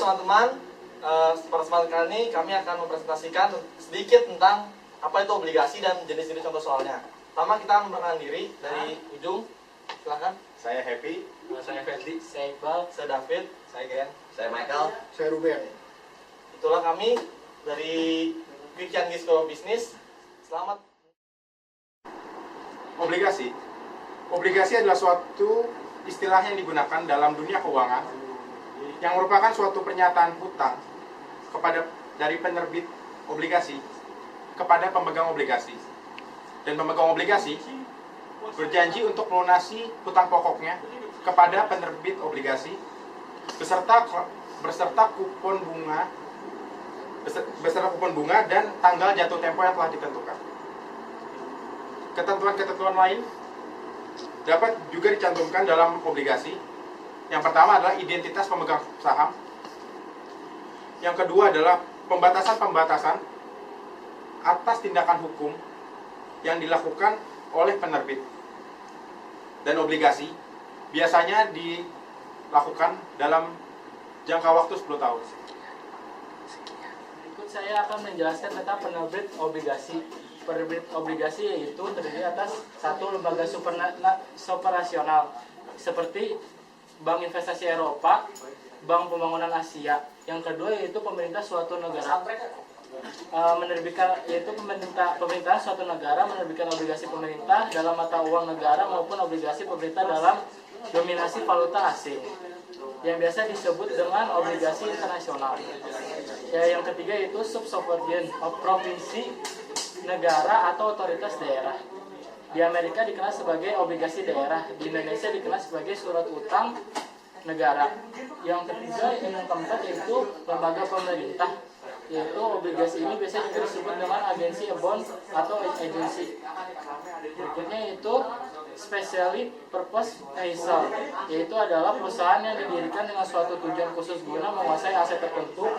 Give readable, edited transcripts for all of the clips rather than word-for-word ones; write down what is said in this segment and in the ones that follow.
teman-teman, pada kesempatan kali ini kami akan mempresentasikan sedikit tentang apa itu obligasi dan jenis-jenis contoh soalnya. Pertama kita akan memperkenalkan diri dari ujung. Silakan. Saya Happy. Saya Ferdi. Saya Iqbal. Saya David. Saya Gen. Saya Michael. Saya Ruben. Itulah kami dari Quick Young School of Business. Selamat. Obligasi. Obligasi adalah suatu istilah yang digunakan dalam dunia keuangan yang merupakan suatu pernyataan hutang dari penerbit obligasi kepada pemegang obligasi. Dan pemegang obligasi berjanji untuk melunasi hutang pokoknya kepada penerbit obligasi beserta kupon bunga dan tanggal jatuh tempo yang telah ditentukan. Ketentuan-ketentuan lain dapat juga dicantumkan dalam obligasi. Yang pertama adalah identitas pemegang saham. Yang kedua adalah pembatasan-pembatasan atas tindakan hukum yang dilakukan oleh penerbit. Dan obligasi biasanya dilakukan dalam jangka waktu 10 tahun. Berikut saya akan menjelaskan tentang penerbit obligasi. Penerbit obligasi yaitu terdiri atas satu lembaga supranasional seperti Bank Investasi Eropa, Bank Pembangunan Asia. Yang kedua yaitu pemerintah suatu negara pemerintah suatu negara menerbitkan obligasi pemerintah dalam mata uang negara maupun obligasi pemerintah dalam dominasi valuta asing yang biasa disebut dengan obligasi internasional. Yang ketiga yaitu subsovereign provinsi, negara atau otoritas daerah. Di Amerika dikenal sebagai obligasi daerah, di Indonesia dikenal sebagai surat utang negara. Yang keempat yaitu lembaga pemerintah, yaitu obligasi ini biasanya juga disebut dengan agensi bond atau agensi. Berikutnya yaitu specially purpose vehicle, yaitu adalah perusahaan yang didirikan dengan suatu tujuan khusus guna menguasai aset tertentu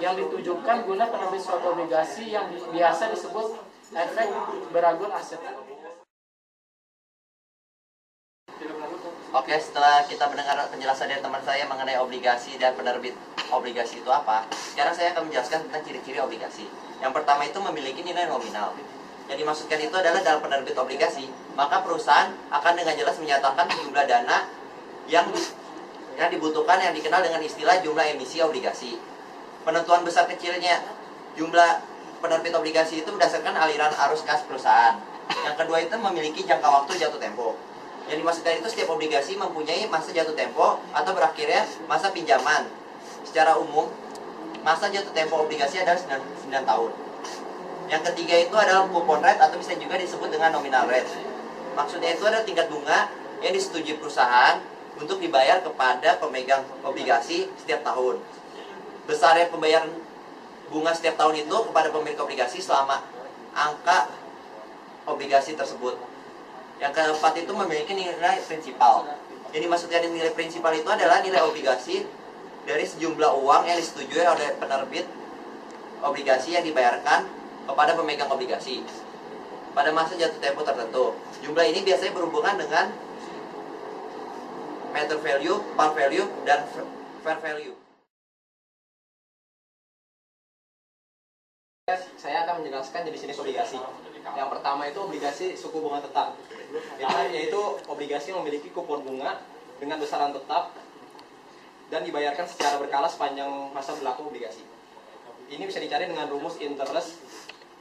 yang ditujukan guna penerbit suatu obligasi yang biasa disebut efek beragun aset. Oke, setelah kita mendengar penjelasan dari teman saya mengenai obligasi dan penerbit obligasi itu apa, sekarang saya akan menjelaskan tentang ciri-ciri obligasi. Yang pertama itu memiliki nilai nominal. Yang dimaksudkan itu adalah dalam penerbit obligasi, maka perusahaan akan dengan jelas menyatakan jumlah dana yang dibutuhkan yang dikenal dengan istilah jumlah emisi obligasi. Penentuan besar kecilnya jumlah penerbit obligasi itu berdasarkan aliran arus kas perusahaan. Yang kedua itu memiliki jangka waktu jatuh tempo. Yang dimaksudkan itu setiap obligasi mempunyai masa jatuh tempo atau berakhirnya masa pinjaman. Secara umum, masa jatuh tempo obligasi adalah 9 tahun. Yang ketiga itu adalah coupon rate atau bisa juga disebut dengan nominal rate. Maksudnya itu adalah tingkat bunga yang disetujui perusahaan untuk dibayar kepada pemegang obligasi setiap tahun. Besarnya pembayaran bunga setiap tahun itu kepada pemilik obligasi selama angka obligasi tersebut. Yang keempat itu memiliki nilai prinsipal. Yang dimaksudkan nilai prinsipal itu adalah nilai obligasi dari sejumlah uang yang disetujui oleh penerbit obligasi yang dibayarkan kepada pemegang obligasi pada masa jatuh tempo tertentu. Jumlah ini biasanya berhubungan dengan meter value, par value, dan fair value. Saya akan menjelaskan jenis-jenis obligasi. Yang pertama itu obligasi suku bunga tetap, yaitu obligasi yang memiliki kupon bunga dengan besaran tetap dan dibayarkan secara berkala sepanjang masa berlaku obligasi. Ini bisa dicari dengan rumus interest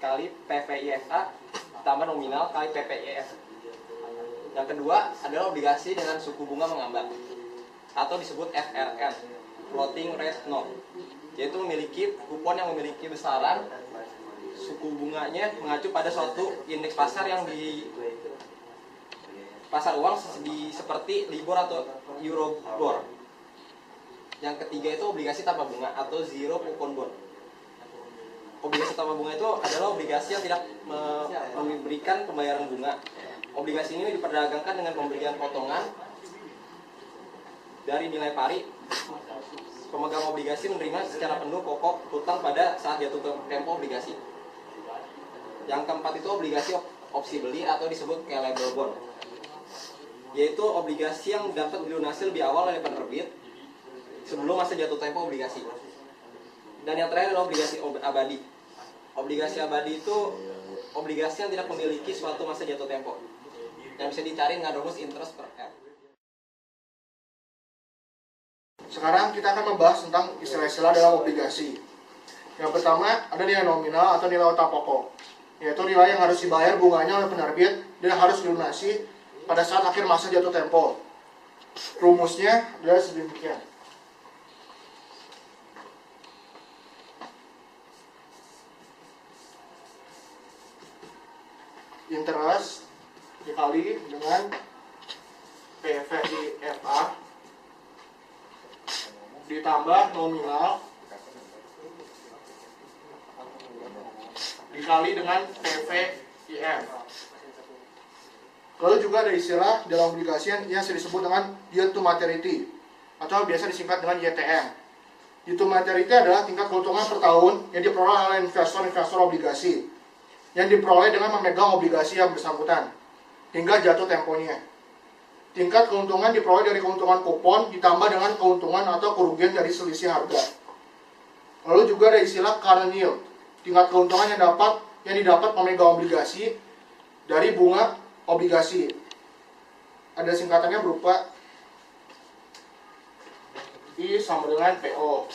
kali PVIFA tambah nominal kali PPIF. Yang kedua adalah obligasi dengan suku bunga mengambang atau disebut FRN, floating rate note, yaitu memiliki kupon yang memiliki besaran suku bunganya mengacu pada suatu indeks pasar yang di pasar uang seperti Libor atau Euribor. Yang ketiga itu obligasi tanpa bunga atau zero coupon bond. Obligasi tanpa bunga itu adalah obligasi yang tidak memberikan pembayaran bunga. Obligasi ini diperdagangkan dengan pemberian potongan dari nilai pari. Pemegang obligasi menerima secara penuh pokok hutang pada saat jatuh tempo obligasi. Yang keempat itu obligasi opsi beli atau disebut callable bond, yaitu obligasi yang dapat dilunasi lebih awal oleh penerbit sebelum sebelum masa jatuh tempo obligasi. Dan yang terakhir adalah obligasi abadi. Obligasi abadi itu obligasi yang tidak memiliki suatu masa jatuh tempo, yang bisa dicari dengan rumus interest per R. Sekarang kita akan membahas tentang istilah-istilah dalam obligasi. Yang pertama ada nilai nominal atau nilai otak pokok, yaitu nilai yang harus dibayar bunganya oleh penerbit dan harus dilunasi pada saat akhir masa jatuh tempo. Rumusnya adalah sedemikian. Interest dikali dengan PVIFA ditambah nominal dikali dengan PVIF. Lalu juga ada istilah dalam obligasi yang disebut dengan yield to maturity atau biasa disingkat dengan YTM. Yield to maturity adalah tingkat keuntungan per tahun yang diperoleh oleh investor-investor obligasi yang diperoleh dengan memegang obligasi yang bersangkutan hingga jatuh temponya. Tingkat keuntungan diperoleh dari keuntungan kupon ditambah dengan keuntungan atau kerugian dari selisih harga. Lalu juga ada istilah current yield, tingkat keuntungan yang didapat pemegang obligasi dari bunga obligasi. Ada singkatannya berupa I sama dengan PO.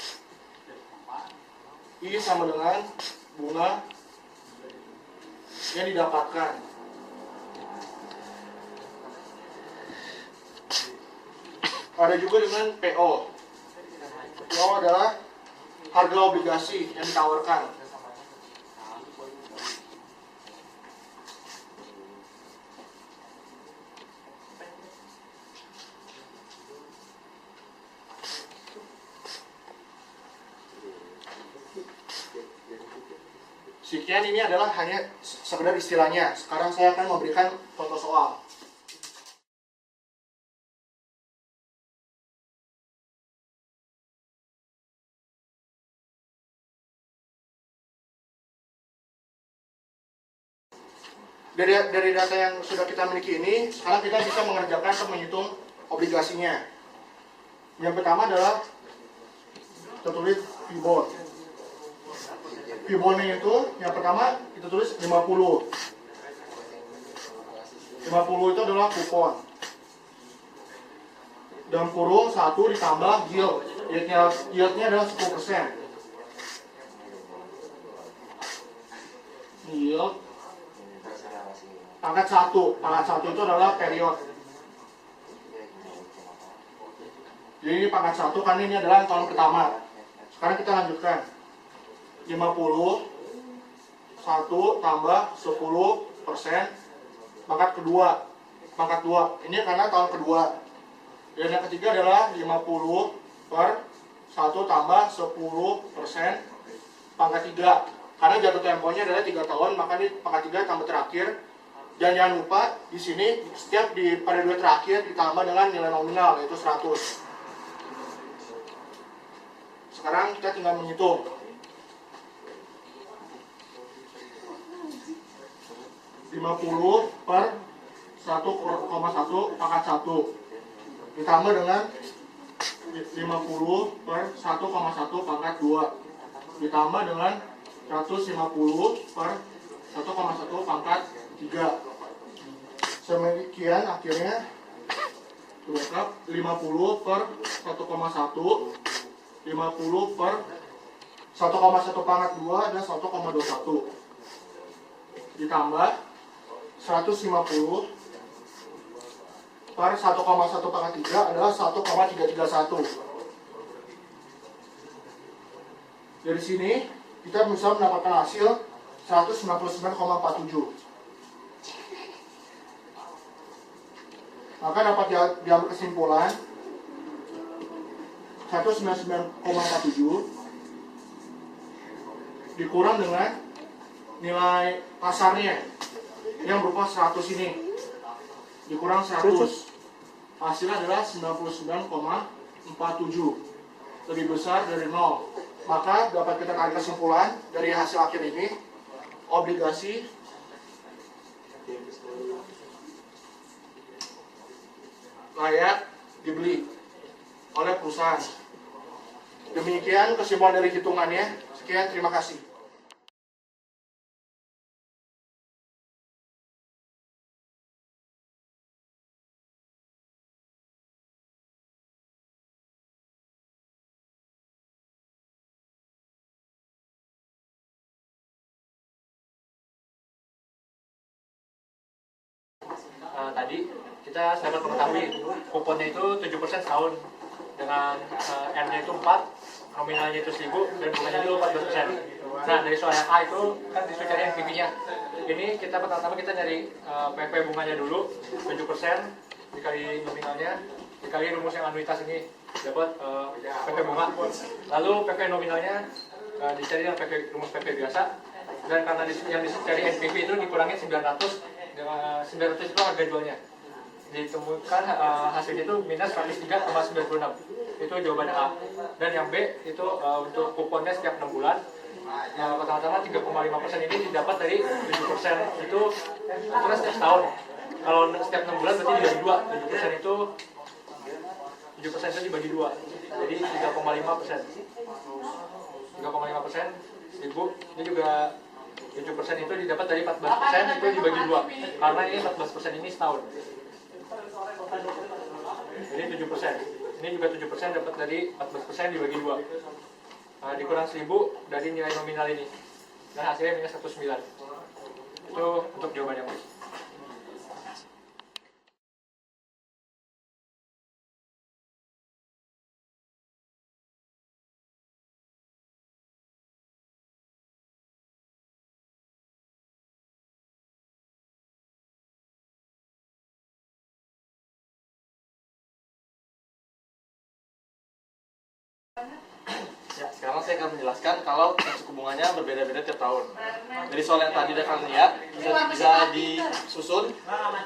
I sama dengan bunga yang didapatkan. Ada juga dengan PO. PO adalah harga obligasi yang ditawarkan. Sekian, ini adalah hanya sekedar istilahnya. Sekarang saya akan memberikan contoh soal. Dari data yang sudah kita miliki ini, sekarang kita bisa mengerjakan atau menghitung obligasinya. Yang pertama adalah kita tulis Fibon. Fibonnya itu yang pertama kita tulis 50. 50 itu adalah kupon. Dalam kurung 1 ditambah yield. Yieldnya adalah 10%. Yield pangkat 1. Pangkat 1 itu adalah period. Jadi ini pangkat 1 karena ini adalah tahun pertama. Sekarang kita lanjutkan. 50 1 tambah 10% pangkat kedua. Pangkat 2. Ini karena tahun kedua. Dan yang ketiga adalah 50 per 1 tambah 10% pangkat 3. Karena jatuh temponya adalah 3 tahun, maka ini pangkat 3 tambah terakhir. Dan jangan lupa di sini setiap di periode terakhir ditambah dengan nilai nominal yaitu 100. Sekarang kita tinggal menghitung. 50 per 1,1 pangkat 1 ditambah dengan 50 per 1,1 pangkat 2 ditambah dengan 150 per 1,1 pangkat 3. Demikian akhirnya lengkap 50 per 1,1 50 per 1,1 pangkat 2 adalah 1,21 ditambah 150 per 1,1 pangkat 3 adalah 1,331. Dari sini kita bisa mendapatkan hasil 199,47. Maka dapat diambil kesimpulan 199,47 dikurang dengan nilai pasarnya yang berupa 100 ini dikurang 100, hasilnya adalah 99,47, lebih besar dari 0. Maka dapat kita tarik kesimpulan dari hasil akhir ini, obligasi layak dibeli oleh perusahaan Demikian kesimpulan dari hitungannya. Sekian, terima kasih. Tadi kita dapat mengetahui kuponnya itu 7% setahun dengan R-nya itu 4, nominalnya itu 1000 dan bunganya itu 14%. Nah, dari soal yang A itu kan disuruh cari NPV-nya. Ini kita pertama kita nyari PP bunganya dulu 7% dikali nominalnya dikali rumus yang anuitas ini dapat PP bunga. Lalu PP nominalnya dicari dengan rumus PP biasa, dan karena yang dicari NPV itu dikurangin 900, 900 itu harga jualnya, ditemukan hasilnya itu minus 103,96. Itu jawabannya A. Dan yang B itu untuk kuponnya setiap 6 bulan. Pertama-tama 3,5% ini didapat dari 7%, itu setiap setahun. Kalau setiap 6 bulan berarti dibagi 2. 7% itu dibagi 2, jadi 3,5%. 3,5% 1000, ini juga 7% itu didapat dari 14%, itu dibagi 2, karena ini 14% ini setahun. Jadi 7%, ini juga 7% dapat dari 14% dibagi 2. Nah, dikurang 1000 dari nilai nominal ini, dan hasilnya minus 19. Itu untuk jawabannya, Mas. Ya, sekarang saya akan menjelaskan kalau suku bunganya berbeda-beda tiap tahun. Dari soal yang tadi kalian lihat, bisa disusun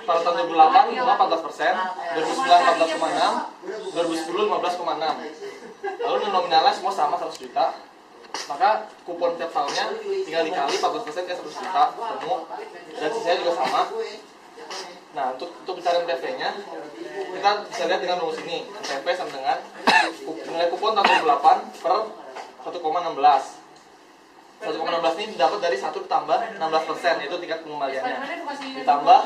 pada tahun 2008 bunga 14%, 2009 14,6, 2010 15,6. Lalu nominalnya semua sama 100 juta. Maka kupon tiap tahunnya tinggal dikali 14% ke 100 juta, ketemu. Dan sisanya juga sama. Nah, untuk pencarian TP-nya, kita bisa lihat dengan rumus ini. TP sama dengan nilai kupon tahun 2008 per 1,16. 1,16 ini didapat dari 1 ditambah 16%, yaitu tingkat pengembaliannya. Ditambah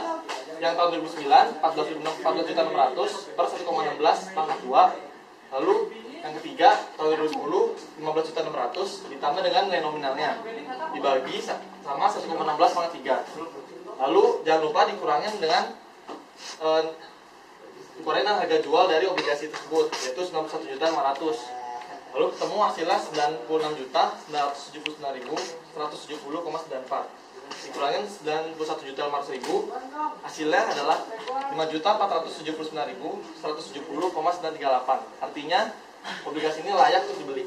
yang tahun 2009, 14.600 per 1,16 pangkat 2. Lalu yang ketiga, tahun 2010, 15.600 ditambah dengan nilai nominalnya. Dibagi sama 1,16 pangkat 3. Lalu jangan lupa dikurangin dengan harga jual dari obligasi tersebut, yaitu 91.500.000. Lalu ketemu hasilnya 96.179.170,94. Dikurangin 91.500.000, hasilnya adalah 5.479.170,938. Artinya obligasi ini layak untuk dibeli.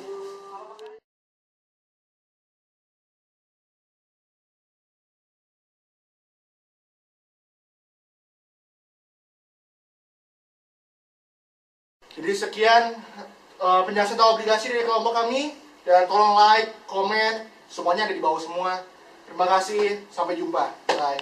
Jadi sekian penjelasan tentang obligasi dari kelompok kami, dan tolong like, komen, semuanya ada di bawah semua. Terima kasih, sampai jumpa. Bye.